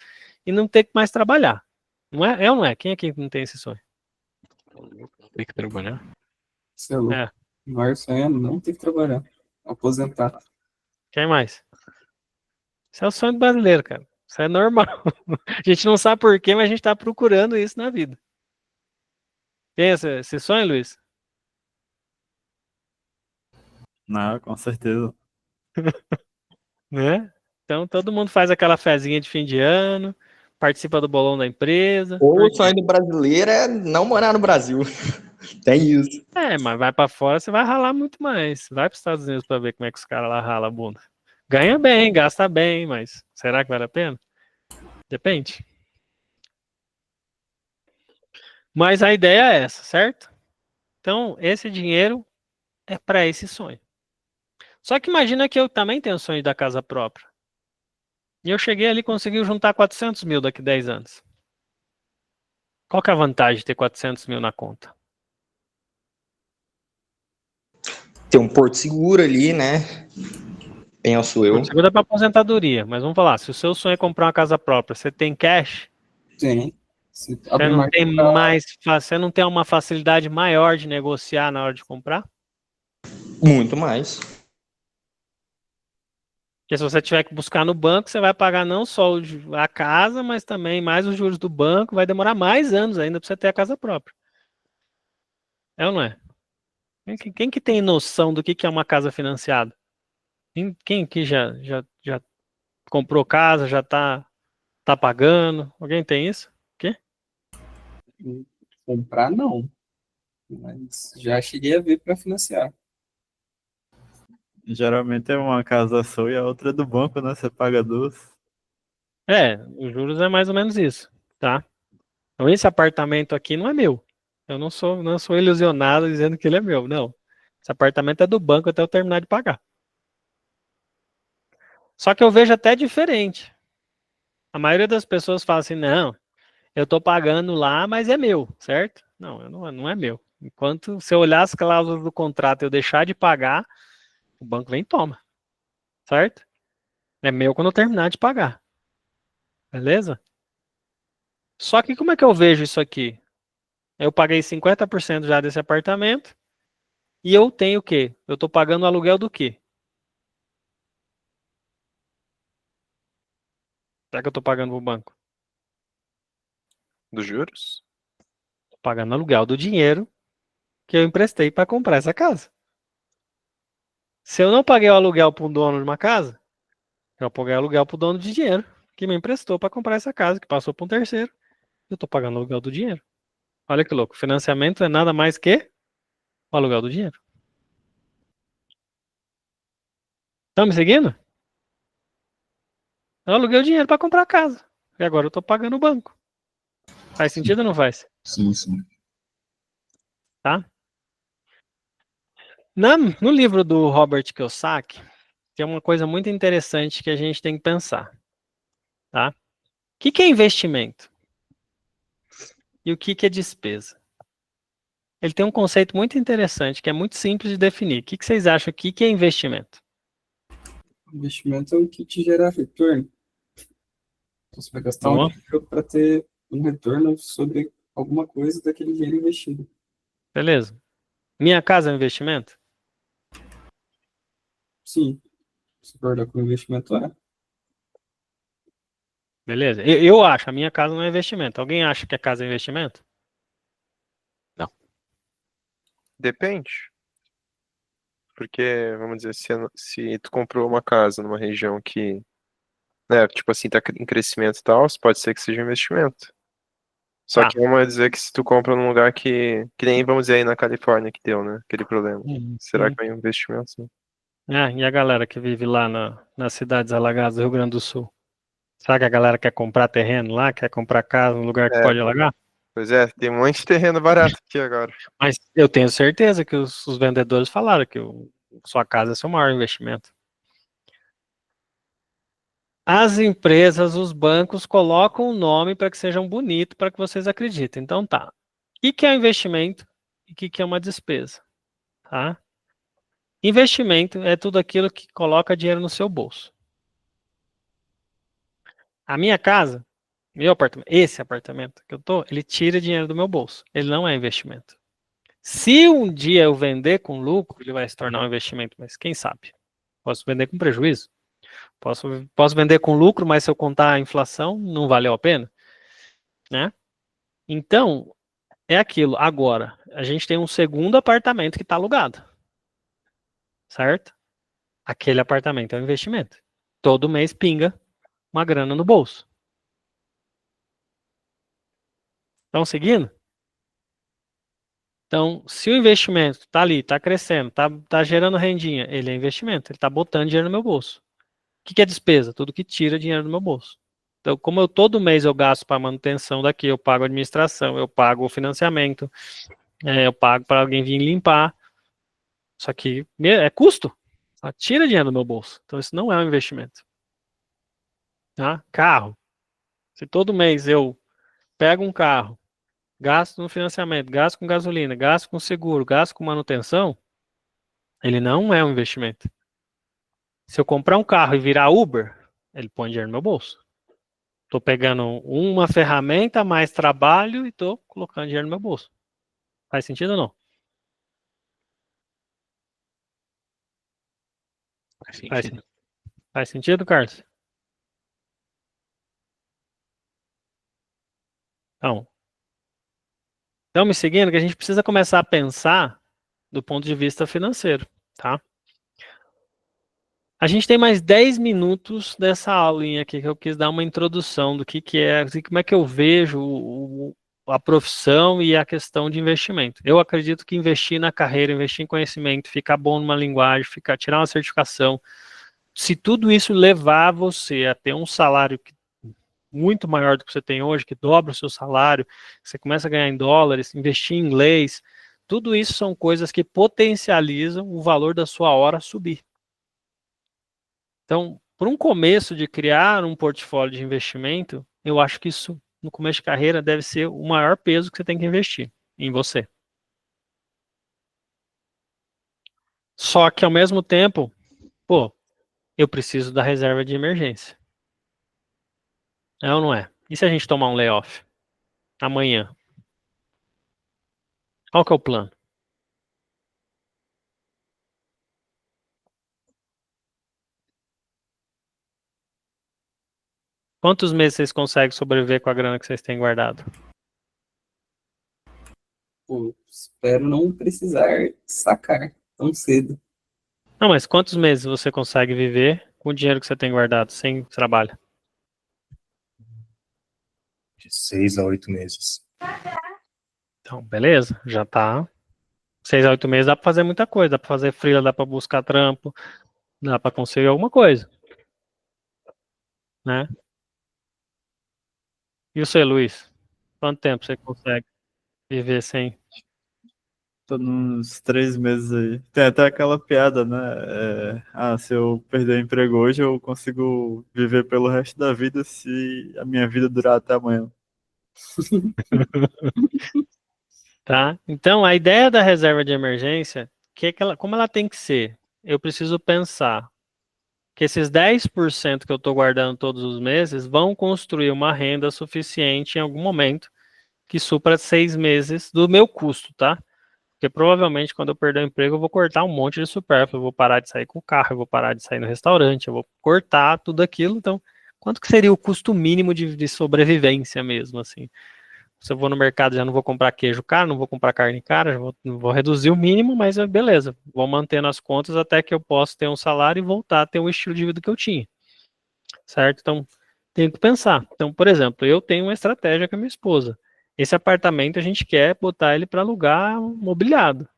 e não ter que mais trabalhar. Não é? É ou não é? Quem aqui não tem esse sonho? Não tem que trabalhar. Você é louco. É. O maior sonho é não ter que trabalhar. Aposentar. Quem mais? Isso é o sonho do brasileiro, cara. Isso é normal. A gente não sabe por quê, mas a gente tá procurando isso na vida. Tem esse sonho, Luiz? Não, com certeza. Né? Então todo mundo faz aquela fezinha de fim de ano, participa do bolão da empresa. Ou Por o quê? sonho do brasileiro é não morar no Brasil. Tem isso. Mas vai pra fora, você vai ralar muito mais. Vai pros Estados Unidos pra ver como é que os caras lá ralam a bunda. Ganha bem, gasta bem, mas será que vale a pena? Depende. Mas a ideia é essa, certo? Então, esse dinheiro é para esse sonho. Só que imagina que eu também tenho o sonho da casa própria. E eu cheguei ali e consegui juntar 400 mil daqui a 10 anos. Qual que é a vantagem de ter 400 mil na conta? Tem um porto seguro ali, né? Penso eu. Seguro é para aposentadoria, mas vamos falar, se o seu sonho é comprar uma casa própria, você tem cash? Sim. Você não tem uma facilidade maior de negociar na hora de comprar? Muito mais. Porque se você tiver que buscar no banco, você vai pagar não só a casa, mas também mais os juros do banco. Vai demorar mais anos ainda para você ter a casa própria. É ou não é? Quem que tem noção do que é uma casa financiada? Quem que já comprou casa, já tá pagando? Alguém tem isso? Quê? Comprar, não. Mas já cheguei a ver para financiar. Geralmente é uma casa sua e a outra é do banco, né? Você paga duas. Os juros é mais ou menos isso, tá? Então esse apartamento aqui não é meu. Eu não sou ilusionado dizendo que ele é meu, não. Esse apartamento é do banco até eu terminar de pagar. Só que eu vejo até diferente. A maioria das pessoas fala assim, não, eu tô pagando lá, mas é meu, certo? Não é meu. Enquanto se eu olhar as cláusulas do contrato e eu deixar de pagar, o banco vem e toma, certo? É meu quando eu terminar de pagar. Beleza? Só que como é que eu vejo isso aqui? Eu paguei 50% já desse apartamento e eu tenho o quê? Eu tô pagando o aluguel do quê? Será que eu tô pagando pro banco? Dos juros? Tô pagando aluguel do dinheiro que eu emprestei para comprar essa casa. Se eu não paguei o aluguel para um dono de uma casa, eu paguei aluguel para o dono de dinheiro que me emprestou para comprar essa casa, que passou para um terceiro. Eu tô pagando o aluguel do dinheiro. Olha que louco. Financiamento é nada mais que o aluguel do dinheiro. Estão me seguindo? Eu aluguei o dinheiro para comprar a casa. E agora eu tô pagando o banco. Faz sentido ou não faz? Sim, sim. Tá? No livro do Robert Kiyosaki, tem uma coisa muito interessante que a gente tem que pensar. Tá? O que é investimento? E o que é despesa? Ele tem um conceito muito interessante, que é muito simples de definir. O que vocês acham que é investimento? Investimento é o que te gera retorno. Então, você vai gastar um dinheiro para ter um retorno sobre alguma coisa daquele dinheiro investido. Beleza. Minha casa é um investimento? Sim. Se for com investimento, é. Beleza. Eu acho, a minha casa não é investimento. Alguém acha que a casa é investimento? Não. Depende. Porque, vamos dizer, se tu comprou uma casa numa região que, né, tipo assim, tá em crescimento e tal, pode ser que seja investimento. Só que vamos dizer que se tu compra num lugar que nem, vamos dizer, aí na Califórnia que deu, né, aquele problema. Será que é um investimento? Sim? E a galera que vive lá nas cidades alagadas do Rio Grande do Sul? Será que a galera quer comprar terreno lá, quer comprar casa num lugar que pode alagar? Pois é, tem um monte de terreno barato aqui agora. Mas eu tenho certeza que os vendedores falaram que sua casa é seu maior investimento. As empresas, os bancos colocam o nome para que sejam bonitos, para que vocês acreditem. Então tá. O que é um investimento e o que é uma despesa? Tá? Investimento é tudo aquilo que coloca dinheiro no seu bolso. A minha casa meu apartamento, esse apartamento que eu tô, ele tira dinheiro do meu bolso. Ele não é investimento. Se um dia eu vender com lucro, ele vai se tornar um investimento, mas quem sabe? Posso vender com prejuízo? Posso vender com lucro, mas se eu contar a inflação, não valeu a pena, né? Então, é aquilo. Agora, a gente tem um segundo apartamento que está alugado, certo? Aquele apartamento é um investimento. Todo mês pinga uma grana no bolso. Estão seguindo? Então, se o investimento está ali, está crescendo, está gerando rendinha, ele é investimento, ele está botando dinheiro no meu bolso. O que é despesa? Tudo que tira dinheiro do meu bolso. Então, como todo mês eu gasto para manutenção daqui, eu pago administração, eu pago o financiamento, eu pago para alguém vir limpar. Só que é custo. Só tira dinheiro do meu bolso. Então, isso não é um investimento. Tá? Carro. Se todo mês eu pego um carro, gasto no financiamento, gasto com gasolina, gasto com seguro, gasto com manutenção, ele não é um investimento. Se eu comprar um carro e virar Uber, ele põe dinheiro no meu bolso. Estou pegando uma ferramenta, mais trabalho e estou colocando dinheiro no meu bolso. Faz sentido ou não? Faz sentido, Carlos? Então, estão me seguindo que a gente precisa começar a pensar do ponto de vista financeiro, tá? A gente tem mais 10 minutos dessa aulinha aqui que eu quis dar uma introdução do que é, assim, como é que eu vejo a profissão e a questão de investimento. Eu acredito que investir na carreira, investir em conhecimento, ficar bom numa linguagem, tirar uma certificação, se tudo isso levar você a ter um salário muito maior do que você tem hoje, que dobra o seu salário, você começa a ganhar em dólares, investir em inglês, tudo isso são coisas que potencializam o valor da sua hora subir. Então, por um começo de criar um portfólio de investimento, eu acho que isso, no começo de carreira, deve ser o maior peso que você tem que investir em você. Só que, ao mesmo tempo, eu preciso da reserva de emergência. É ou não é? E se a gente tomar um layoff? Amanhã? Qual que é o plano? Quantos meses vocês conseguem sobreviver com a grana que vocês têm guardado? Pô, espero não precisar sacar tão cedo. Não, mas quantos meses você consegue viver com o dinheiro que você tem guardado, sem trabalho? De 6 a 8 meses. Então, beleza, já tá. 6 a 8 meses dá pra fazer muita coisa, dá pra fazer freela, dá pra buscar trampo, dá pra conseguir alguma coisa, né? E você, Luiz? Quanto tempo você consegue viver sem? Tô nos 3 meses aí. Tem até aquela piada, né? Se eu perder o emprego hoje, eu consigo viver pelo resto da vida se a minha vida durar até amanhã. Tá? Então, a ideia da reserva de emergência, como ela tem que ser? Eu preciso pensar que esses 10% que eu estou guardando todos os meses vão construir uma renda suficiente em algum momento que supra 6 meses do meu custo, tá? Porque provavelmente quando eu perder o emprego eu vou cortar um monte de supérfluo, eu vou parar de sair com o carro, eu vou parar de sair no restaurante, eu vou cortar tudo aquilo. Então, quanto que seria o custo mínimo de sobrevivência mesmo, assim? Se eu vou no mercado, já não vou comprar queijo caro, não vou comprar carne cara, vou reduzir o mínimo, mas beleza, vou mantendo as contas até que eu possa ter um salário e voltar a ter o estilo de vida que eu tinha, certo? Então, tenho que pensar. Então, por exemplo, eu tenho uma estratégia com a minha esposa. Esse apartamento a gente quer botar ele para alugar mobiliado,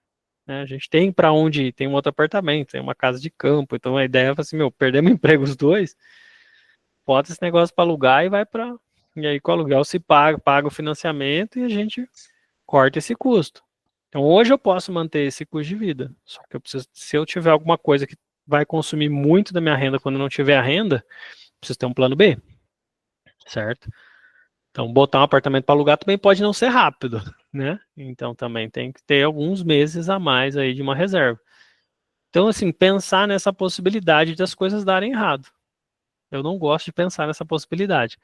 né? A gente tem para onde ir, tem um outro apartamento, tem uma casa de campo, então a ideia é assim, perdemos emprego os dois, bota esse negócio para alugar e vai para... E aí com o aluguel se paga o financiamento e a gente corta esse custo. Então hoje eu posso manter esse custo de vida. Só que se eu tiver alguma coisa que vai consumir muito da minha renda quando não tiver a renda, preciso ter um plano B. Certo? Então botar um apartamento para alugar também pode não ser rápido, né? Então também tem que ter alguns meses a mais aí de uma reserva. Então assim, pensar nessa possibilidade das coisas darem errado. Eu não gosto de pensar nessa possibilidade.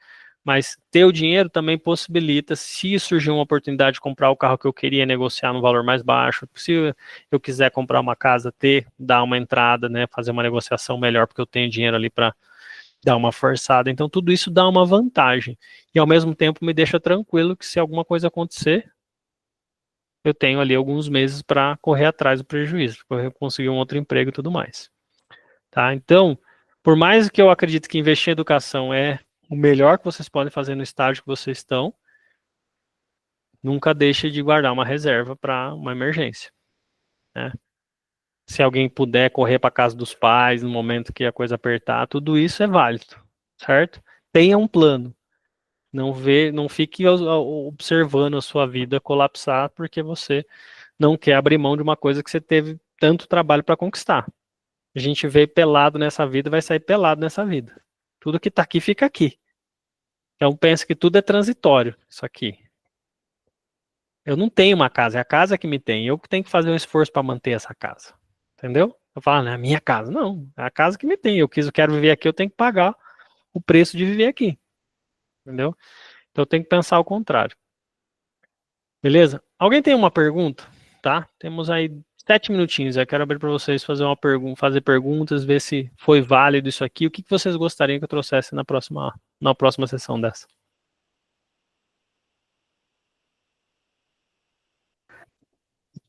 Mas ter o dinheiro também possibilita, se surgir uma oportunidade de comprar o carro que eu queria, negociar no valor mais baixo, se eu quiser comprar uma casa, dar uma entrada, né, fazer uma negociação melhor, porque eu tenho dinheiro ali para dar uma forçada. Então tudo isso dá uma vantagem. E ao mesmo tempo me deixa tranquilo que se alguma coisa acontecer, eu tenho ali alguns meses para correr atrás do prejuízo, para conseguir um outro emprego e tudo mais. Tá? Então, por mais que eu acredite que investir em educação é o melhor que vocês podem fazer no estágio que vocês estão, nunca deixe de guardar uma reserva para uma emergência, né? Se alguém puder correr para a casa dos pais no momento que a coisa apertar, tudo isso é válido, certo? Tenha um plano. Não fique observando a sua vida colapsar porque você não quer abrir mão de uma coisa que você teve tanto trabalho para conquistar. A gente veio pelado nessa vida, vai sair pelado nessa vida. Tudo que está aqui, fica aqui. Então pensa que tudo é transitório, isso aqui. Eu não tenho uma casa, é a casa que me tem. Eu que tenho que fazer um esforço para manter essa casa. Entendeu? Eu falo, não é a minha casa. Não, é a casa que me tem. Eu quero viver aqui, eu tenho que pagar o preço de viver aqui. Entendeu? Então eu tenho que pensar ao contrário. Beleza? Alguém tem uma pergunta? Tá? Temos aí 7 minutinhos. Eu quero abrir para vocês fazer perguntas, ver se foi válido isso aqui. O que vocês gostariam que eu trouxesse na próxima sessão dessa?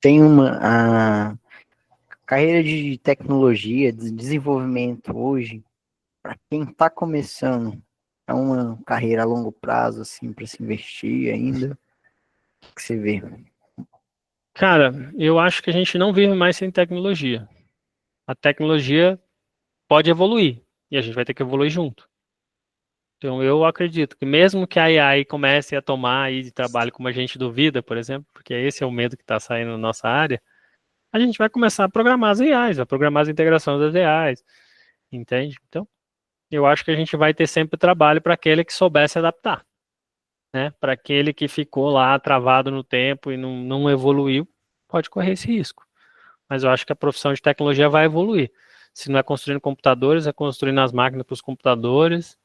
Tem a carreira de tecnologia, de desenvolvimento hoje, para quem está começando, é uma carreira a longo prazo, assim, para se investir ainda. O que você vê? Cara, eu acho que a gente não vive mais sem tecnologia. A tecnologia pode evoluir e a gente vai ter que evoluir junto. Então eu acredito que mesmo que a AI comece a tomar aí de trabalho como a gente duvida, por exemplo, porque esse é o medo que está saindo na nossa área, a gente vai começar a programar as AIs, vai programar as integrações das AIs, entende? Então, eu acho que a gente vai ter sempre trabalho para aquele que soubesse adaptar, né? Para aquele que ficou lá travado no tempo e não evoluiu, pode correr esse risco. Mas eu acho que a profissão de tecnologia vai evoluir. Se não é construindo computadores, é construindo as máquinas para os computadores.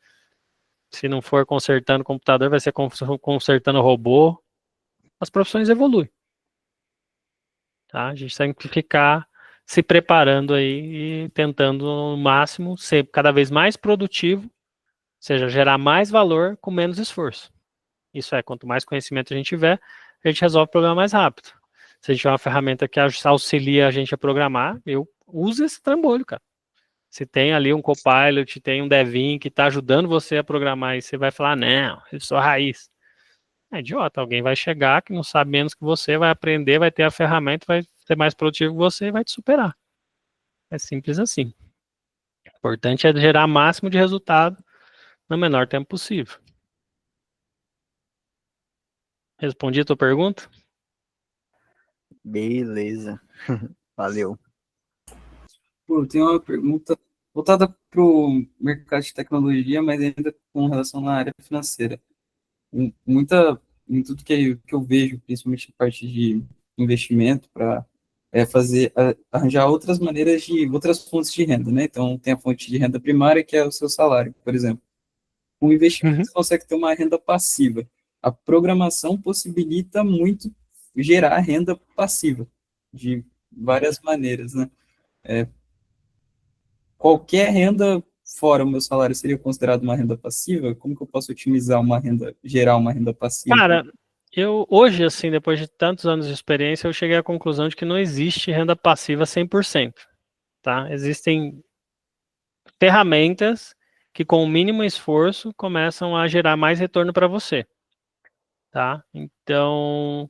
Se não for consertando computador, vai ser consertando robô. As profissões evoluem. Tá? A gente tem que ficar se preparando aí e tentando no máximo ser cada vez mais produtivo, ou seja, gerar mais valor com menos esforço. Isso é, quanto mais conhecimento a gente tiver, a gente resolve o problema mais rápido. Se a gente tiver uma ferramenta que auxilia a gente a programar, eu uso esse trambolho, cara. Se tem ali um Copilot, tem um Devin que está ajudando você a programar, e você vai falar, não, eu sou raiz. É idiota, alguém vai chegar que não sabe menos que você, vai aprender, vai ter a ferramenta, vai ser mais produtivo que você e vai te superar. É simples assim. O importante é gerar o máximo de resultado no menor tempo possível. Respondi a tua pergunta? Beleza. Valeu. Pô, eu tenho uma pergunta voltada para o mercado de tecnologia, mas ainda com relação na área financeira. Em tudo que eu vejo, principalmente a parte de investimento, para arranjar outras maneiras outras fontes de renda, né? Então, tem a fonte de renda primária, que é o seu salário, por exemplo. Com investimento, você consegue ter uma renda passiva. A programação possibilita muito gerar renda passiva, de várias maneiras, né? Qualquer renda fora o meu salário seria considerado uma renda passiva? Como que eu posso otimizar gerar uma renda passiva? Cara, eu hoje, assim, depois de tantos anos de experiência, eu cheguei à conclusão de que não existe renda passiva 100%, tá? Existem ferramentas que com o mínimo esforço começam a gerar mais retorno para você, tá? Então,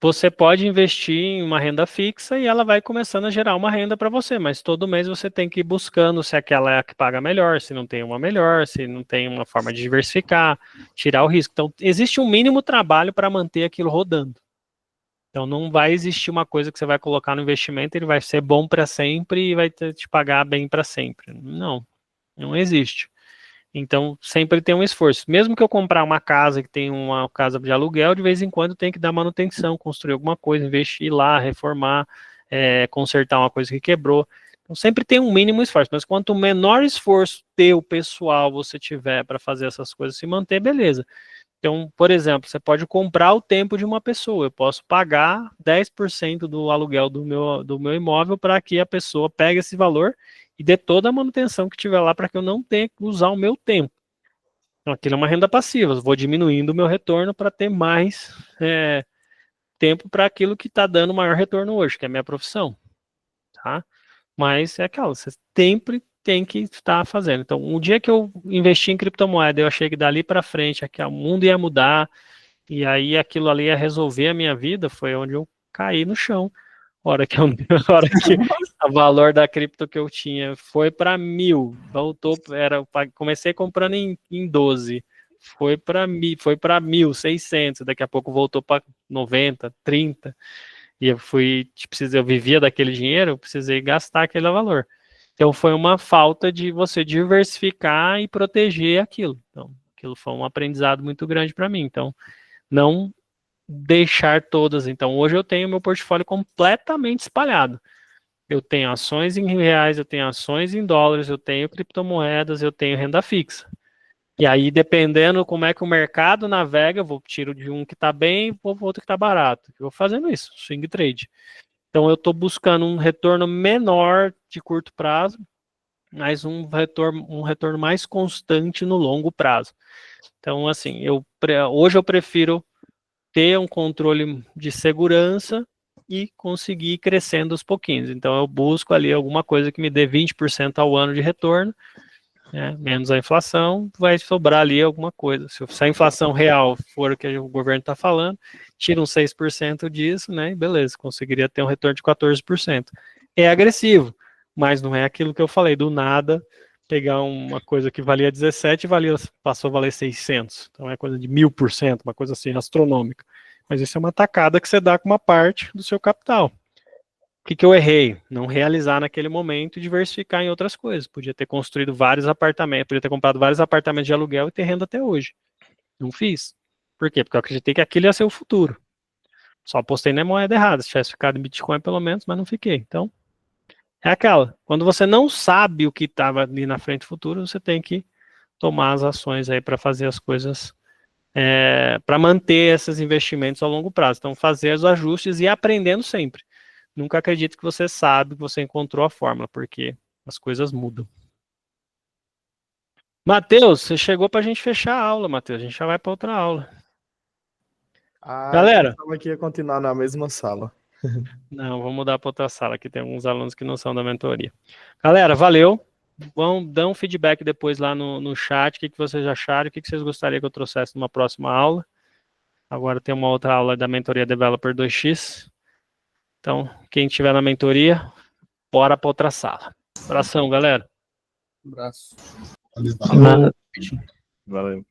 você pode investir em uma renda fixa e ela vai começando a gerar uma renda para você, mas todo mês você tem que ir buscando se aquela é a que paga melhor, se não tem uma melhor, se não tem uma forma de diversificar, tirar o risco. Então, existe um mínimo trabalho para manter aquilo rodando. Então, não vai existir uma coisa que você vai colocar no investimento, ele vai ser bom para sempre e vai te pagar bem para sempre. Não existe. Então, sempre tem um esforço. Mesmo que eu comprar uma casa que tem uma casa de aluguel, de vez em quando tem que dar manutenção, construir alguma coisa, investir lá, reformar, consertar uma coisa que quebrou. Então, Então, sempre tem um mínimo esforço, mas quanto menor esforço teu pessoal você tiver para fazer essas coisas se manter, beleza. Então, por exemplo, você pode comprar o tempo de uma pessoa. Eu posso pagar 10% do aluguel do meu imóvel para que a pessoa pegue esse valor e dê toda a manutenção que tiver lá para que eu não tenha que usar o meu tempo. Então, aquilo é uma renda passiva. Eu vou diminuindo o meu retorno para ter mais tempo para aquilo que está dando maior retorno hoje, que é a minha profissão. Tá? Mas é aquela, você sempre tem que estar fazendo. Então, um dia que eu investi em criptomoeda, eu achei que dali para frente o mundo ia mudar, e aí aquilo ali ia resolver a minha vida, foi onde eu caí no chão. A hora que o valor da cripto que eu tinha foi para 1.000, voltou, comecei comprando em 12, foi para 1.600, daqui a pouco voltou para 90, 30, e eu vivia daquele dinheiro, eu precisei gastar aquele valor. Então foi uma falta de você diversificar e proteger aquilo. Então, aquilo foi um aprendizado muito grande para mim. Então, não deixar todas. Então, hoje eu tenho meu portfólio completamente espalhado. Eu tenho ações em reais, eu tenho ações em dólares, eu tenho criptomoedas, eu tenho renda fixa. E aí, dependendo como é que o mercado navega, eu tiro de um que está bem, vou para outro que está barato. Eu vou fazendo isso, swing trade. Então, eu estou buscando um retorno menor de curto prazo, mas um retorno mais constante no longo prazo. Então, assim, hoje eu prefiro ter um controle de segurança e conseguir ir crescendo aos pouquinhos. Então, eu busco ali alguma coisa que me dê 20% ao ano de retorno, né, menos a inflação, vai sobrar ali alguma coisa. Se a inflação real for o que o governo está falando, tira uns 6% disso, né, e beleza, conseguiria ter um retorno de 14%. É agressivo, mas não é aquilo que eu falei, do nada, pegar uma coisa que valia 17 e passou a valer 600. Então é coisa de 1.000%, uma coisa assim astronômica. Mas isso é uma tacada que você dá com uma parte do seu capital. O que eu errei? Não realizar naquele momento e diversificar em outras coisas. Podia ter construído vários apartamentos, podia ter comprado vários apartamentos de aluguel e ter renda até hoje. Não fiz. Por quê? Porque eu acreditei que aquilo ia ser o futuro. Só apostei na moeda errada. Se tivesse ficado em Bitcoin pelo menos, mas não fiquei. Então, é aquela. Quando você não sabe o que estava ali na frente do futuro, você tem que tomar as ações aí para fazer as coisas, para manter esses investimentos ao longo prazo. Então, fazer os ajustes e ir aprendendo sempre. Nunca acredite que você sabe, que você encontrou a fórmula, porque as coisas mudam. Matheus, você chegou para a gente fechar a aula, Matheus. A gente já vai para outra aula. Galera. Eu estava aqui a continuar na mesma sala. Não, vou mudar para outra sala, que tem alguns alunos que não são da mentoria. Galera, valeu. Dão um feedback depois lá no chat, o que vocês acharam, o que vocês gostariam que eu trouxesse numa próxima aula. Agora tem uma outra aula da mentoria Developer 2x. Então, quem estiver na mentoria, bora para outra sala. Abração, galera. Abraço. Valeu.